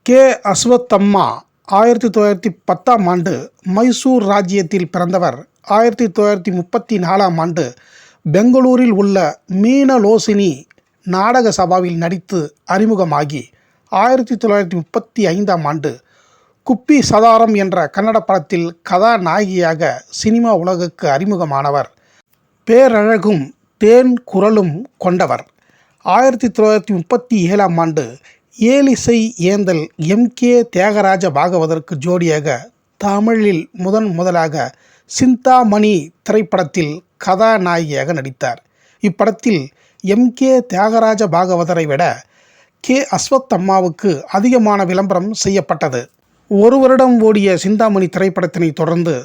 K. Ashwatthama 1910ஆம் ஆண்டு மைசூர் ராஜ்யத்தில் பிறந்தவர். 1934ஆம் ஆண்டு பெங்களூரில் உள்ள மீனலோசினி நாடக சபாவில் நடித்து அறிமுகமாகி 1935ஆம் ஆண்டு குப்பி சதாரம் என்ற கன்னட படத்தில் கதாநாயகியாக சினிமா உலகுக்கு அறிமுகமானவர். பேரழகும் தேன் குரலும் கொண்டவர். 1937ஆம் ஆண்டு ஏலிசை ஏந்தல் எம்.கே. தியாகராஜ பாகவதற்கு ஜோடியாக தமிழில் முதலாக சிந்தாமணி திரைப்படத்தில் கதாநாயகியாக நடித்தார். இப்படத்தில் எம்.கே. தியாகராஜ பாகவதரை விட கே. அஸ்வத்தம்மாவுக்கு அதிகமான விளம்பரம் செய்யப்பட்டது. ஒரு வருடம் ஓடிய சிந்தாமணி திரைப்படத்தினை தொடர்ந்து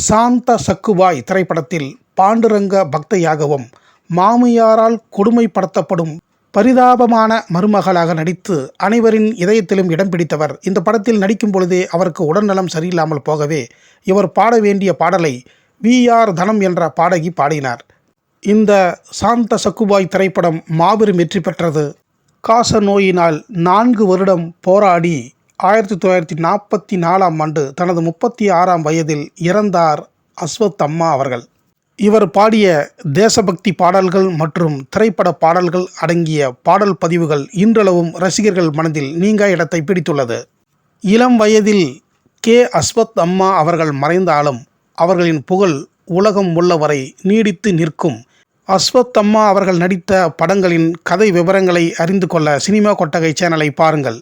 சாந்த சக்குபாய் திரைப்படத்தில் பாண்டுரங்க பக்தையாகவும் மாமியாரால் கொடுமைப்படுத்தப்படும் பரிதாபமான மருமகளாக நடித்து அனைவரின் இதயத்திலும் இடம் பிடித்தவர். இந்த படத்தில் நடிக்கும் பொழுதே அவருக்கு உடல்நலம் சரியில்லாமல் போகவே இவர் பாட வேண்டிய பாடலை வி.ஆர். தனம் என்ற பாடகி பாடினார். இந்த சாந்த சக்குபாய் திரைப்படம் மாபெரும் வெற்றி பெற்றது. காச நோயினால் 4 வருடம் போராடி 1944ஆம் ஆண்டு தனது 36ஆம் வயதில் இறந்தார் அஸ்வத்தம்மா அவர்கள். இவர் பாடிய தேசபக்தி பாடல்கள் மற்றும் திரைப்பட பாடல்கள் அடங்கிய பாடல் பதிவுகள் இன்றளவும் ரசிகர்கள் மனதில் நீங்கா இடத்தை பிடித்துள்ளது. இளம் வயதில் கே. அஸ்வத்தம்மா அவர்கள் மறைந்தாலும் அவர்களின் புகழ் உலகம் உள்ளவரை நீடித்து நிற்கும். அஸ்வத்தம்மா அவர்கள் நடித்த படங்களின் கதை விவரங்களை அறிந்து கொள்ள சினிமா கொட்டகை சேனலை பாருங்கள்.